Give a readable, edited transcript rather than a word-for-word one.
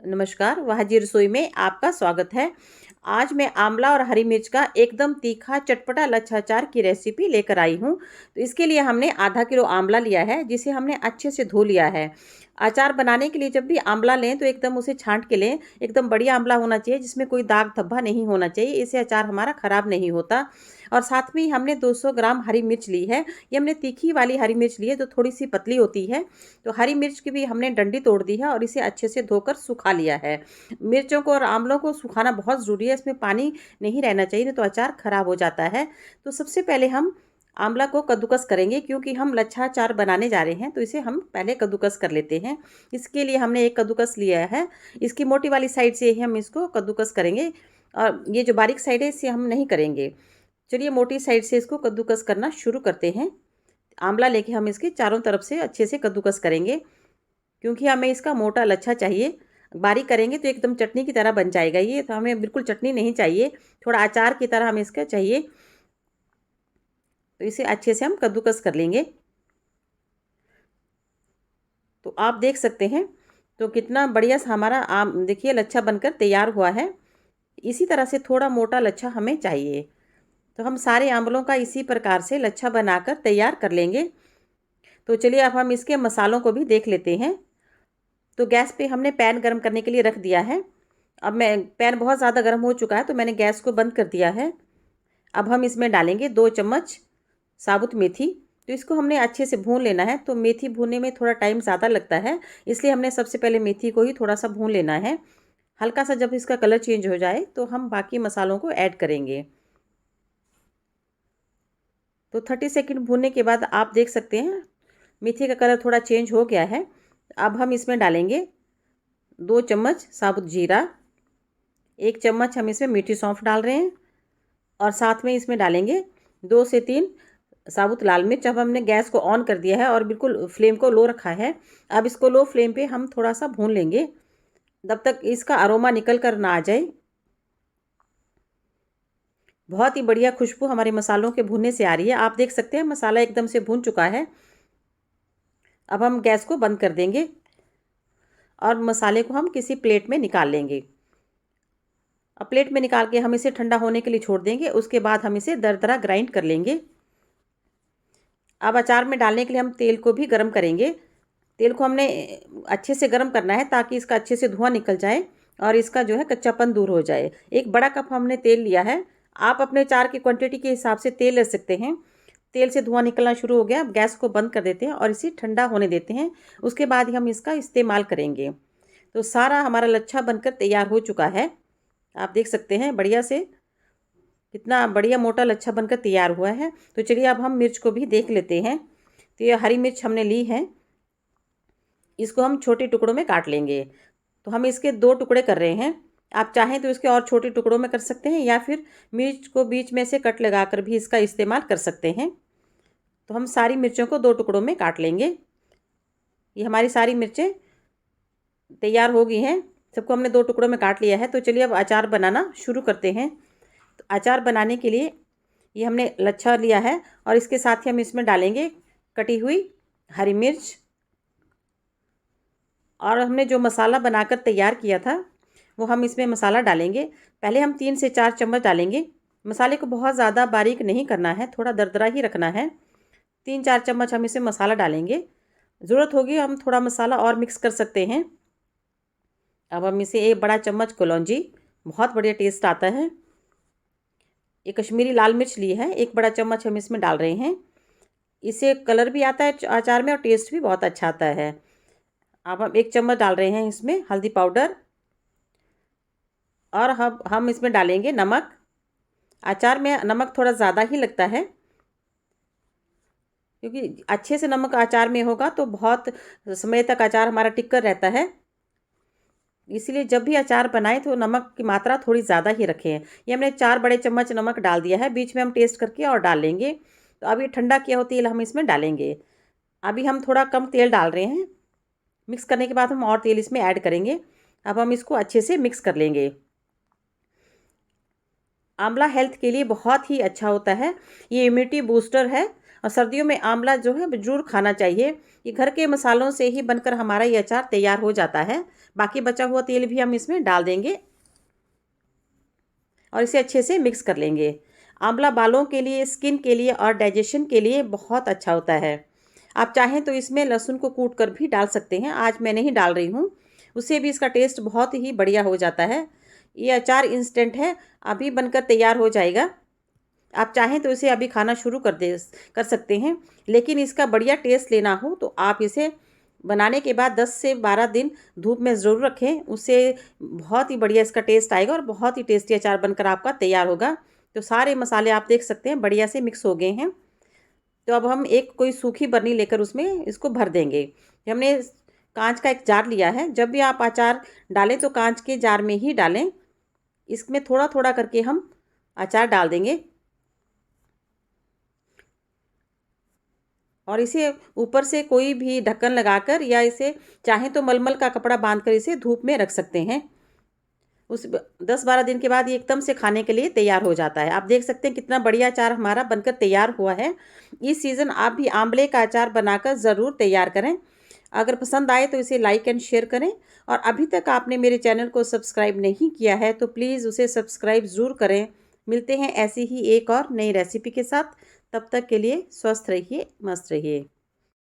नमस्कार, वाहजी रसोई में आपका स्वागत है। आज मैं आंवला और हरी मिर्च का एकदम तीखा चटपटा लच्छा अचार की रेसिपी लेकर आई हूँ। तो इसके लिए हमने आधा किलो आंवला लिया है, जिसे हमने अच्छे से धो लिया है। अचार बनाने के लिए जब भी आंवला लें तो एकदम उसे छांट के लें। एकदम बढ़िया आंवला होना चाहिए, जिसमें कोई दाग धब्बा नहीं होना चाहिए। इससे अचार हमारा ख़राब नहीं होता। और साथ में ही हमने 200 ग्राम हरी मिर्च ली है। ये हमने तीखी वाली हरी मिर्च ली है, जो थोड़ी सी पतली होती है। तो हरी मिर्च की भी हमने डंडी तोड़ दी है और इसे अच्छे से धोकर सुखा लिया है। मिर्चों को और आंवलों को सुखाना बहुत ज़रूरी है, इसमें पानी नहीं रहना चाहिए, नहीं तो अचार खराब हो जाता है। तो सबसे पहले हम आंवला को कद्दूकस करेंगे, क्योंकि हम लच्छा अचार बनाने जा रहे हैं, तो इसे हम पहले कद्दूकस कर लेते हैं। इसके लिए हमने एक कद्दूकस लिया है। इसकी मोटी वाली साइड से ही हम इसको कद्दूकस करेंगे, और ये जो बारीक साइड है इसे हम नहीं करेंगे। चलिए मोटी साइड से इसको कद्दूकस करना शुरू करते हैं। आंवला लेके हम इसके चारों तरफ से अच्छे से कद्दूकस करेंगे, क्योंकि हमें इसका मोटा लच्छा चाहिए। बारीक करेंगे तो एकदम चटनी की तरह बन जाएगा ये, तो हमें बिल्कुल चटनी नहीं चाहिए, थोड़ा अचार की तरह हमें इसका चाहिए। तो इसे अच्छे से हम कद्दूकस कर लेंगे। तो आप देख सकते हैं तो कितना बढ़िया सा हमारा आम देखिए लच्छा बनकर तैयार हुआ है। इसी तरह से थोड़ा मोटा लच्छा हमें चाहिए। तो हम सारे आंवलों का इसी प्रकार से लच्छा बनाकर तैयार कर लेंगे। तो चलिए अब हम इसके मसालों को भी देख लेते हैं। तो गैस पे हमने पैन गर्म करने के लिए रख दिया है। अब मैं पैन बहुत ज़्यादा गर्म हो चुका है, तो मैंने गैस को बंद कर दिया है। अब हम इसमें डालेंगे 2 चम्मच साबुत मेथी। तो इसको हमने अच्छे से भून लेना है। तो मेथी भूनने में थोड़ा टाइम ज़्यादा लगता है, इसलिए हमने सबसे पहले मेथी को ही थोड़ा सा भून लेना है। हल्का सा जब इसका कलर चेंज हो जाए तो हम बाकी मसालों को ऐड करेंगे। तो 30 सेकंड भूनने के बाद आप देख सकते हैं मेथी का कलर थोड़ा चेंज हो गया है। अब हम इसमें डालेंगे 2 चम्मच साबुत जीरा, 1 चम्मच हम इसमें मीठी सौंफ डाल रहे हैं, और साथ में इसमें डालेंगे 2 से 3 साबुत लाल मिर्च। अब हमने गैस को ऑन कर दिया है और बिल्कुल फ्लेम को लो रखा है। अब इसको लो फ्लेम पे हम थोड़ा सा भून लेंगे, तब तक इसका अरोमा निकल कर ना आ जाए। बहुत ही बढ़िया खुशबू हमारे मसालों के भुनने से आ रही है। आप देख सकते हैं मसाला एकदम से भून चुका है। अब हम गैस को बंद कर देंगे और मसाले को हम किसी प्लेट में निकाल लेंगे। अब प्लेट में निकाल के हम इसे ठंडा होने के लिए छोड़ देंगे। उसके बाद हम इसे दरदरा ग्राइंड कर लेंगे। अब अचार में डालने के लिए हम तेल को भी गर्म करेंगे। तेल को हमने अच्छे से गर्म करना है, ताकि इसका अच्छे से धुआं निकल जाए और इसका जो है कच्चापन दूर हो जाए। 1 बड़ा कप हमने तेल लिया है। आप अपने अचार की क्वांटिटी के हिसाब से तेल ले सकते हैं। तेल से धुआं निकलना शुरू हो गया। अब गैस को बंद कर देते हैं और इसे ठंडा होने देते हैं। उसके बाद ही हम इसका इस्तेमाल करेंगे। तो सारा हमारा लच्छा बनकर तैयार हो चुका है। आप देख सकते हैं बढ़िया से कितना बढ़िया मोटा लच्छा बनकर तैयार हुआ है। तो चलिए अब हम मिर्च को भी देख लेते हैं। तो ये हरी मिर्च हमने ली है, इसको हम छोटे टुकड़ों में काट लेंगे। तो हम इसके 2 टुकड़े कर रहे हैं। आप चाहें तो इसके और छोटे टुकड़ों में कर सकते हैं, या फिर मिर्च को बीच में से कट लगाकर भी इसका इस्तेमाल कर सकते हैं। तो हम सारी मिर्चों को 2 टुकड़ों में काट लेंगे। ये हमारी सारी मिर्चें तैयार हो गई हैं। सबको हमने 2 टुकड़ों में काट लिया है। तो चलिए अब अचार बनाना शुरू करते हैं। तो अचार बनाने के लिए ये हमने लच्छा लिया है, और इसके साथ ही हम इसमें डालेंगे कटी हुई हरी मिर्च, और हमने जो मसाला बनाकर तैयार किया था वो हम इसमें मसाला डालेंगे। पहले हम 3 से 4 चम्मच डालेंगे। मसाले को बहुत ज़्यादा बारीक नहीं करना है, थोड़ा दरदरा ही रखना है। 3-4 चम्मच हम इसमें मसाला डालेंगे। ज़रूरत होगी हम थोड़ा मसाला और मिक्स कर सकते हैं। अब हम इसे 1 बड़ा चम्मच कलौंजी, बहुत बढ़िया टेस्ट आता है। ये कश्मीरी लाल मिर्च ली है, 1 बड़ा चम्मच हम इसमें डाल रहे हैं। इससे कलर भी आता है अचार में और टेस्ट भी बहुत अच्छा आता है। अब हम 1 चम्मच डाल रहे हैं इसमें हल्दी पाउडर, और हम इसमें डालेंगे नमक। अचार में नमक थोड़ा ज़्यादा ही लगता है, क्योंकि अच्छे से नमक अचार में होगा तो बहुत समय तक अचार हमारा टिक कर रहता है। इसलिए जब भी अचार बनाएं तो नमक की मात्रा थोड़ी ज़्यादा ही रखें। ये हमने 4 बड़े चम्मच नमक डाल दिया है। बीच में हम टेस्ट करके और डाल लेंगे। तो अभी ठंडा किया हुआ तेल हम इसमें डालेंगे। अभी हम थोड़ा कम तेल डाल रहे हैं। मिक्स करने के बाद हम और तेल इसमें ऐड करेंगे। अब हम इसको अच्छे से मिक्स कर लेंगे। आंवला हेल्थ के लिए बहुत ही अच्छा होता है। ये इम्यूनिटी बूस्टर है। और सर्दियों में आंवला जो है ज़रूर खाना चाहिए। ये घर के मसालों से ही बनकर हमारा ये अचार तैयार हो जाता है। बाकी बचा हुआ तेल भी हम इसमें डाल देंगे और इसे अच्छे से मिक्स कर लेंगे। आंवला बालों के लिए, स्किन के लिए और डाइजेशन के लिए बहुत अच्छा होता है। आप चाहें तो इसमें लहसुन को कूट कर भी डाल सकते हैं, आज मैं नहीं डाल रही हूँ। उससे भी इसका टेस्ट बहुत ही बढ़िया हो जाता है। ये अचार इंस्टेंट है, अभी बनकर तैयार हो जाएगा। आप चाहें तो इसे अभी खाना शुरू कर सकते हैं, लेकिन इसका बढ़िया टेस्ट लेना हो तो आप इसे बनाने के बाद 10 से 12 दिन धूप में ज़रूर रखें। उससे बहुत ही बढ़िया इसका टेस्ट आएगा और बहुत ही टेस्टी अचार बनकर आपका तैयार होगा। तो सारे मसाले आप देख सकते हैं बढ़िया से मिक्स हो गए हैं। तो अब हम एक कोई सूखी बर्नी लेकर उसमें इसको भर देंगे। हमने कांच का एक जार लिया है। जब भी आप अचार डालें तो कांच के जार में ही डालें। इसमें थोड़ा थोड़ा करके हम अचार डाल देंगे और इसे ऊपर से कोई भी ढक्कन लगाकर या इसे चाहें तो मलमल का कपड़ा बांधकर इसे धूप में रख सकते हैं। उस 10-12 दिन के बाद ये एकदम से खाने के लिए तैयार हो जाता है। आप देख सकते हैं कितना बढ़िया अचार हमारा बनकर तैयार हुआ है। इस सीज़न आप भी आंवले का अचार बनाकर ज़रूर तैयार करें। अगर पसंद आए तो इसे लाइक एंड शेयर करें और अभी तक आपने मेरे चैनल को सब्सक्राइब नहीं किया है तो प्लीज़ उसे सब्सक्राइब ज़रूर करें। मिलते हैं ऐसी ही एक और नई रेसिपी के साथ। तब तक के लिए स्वस्थ रहिए, मस्त रहिए।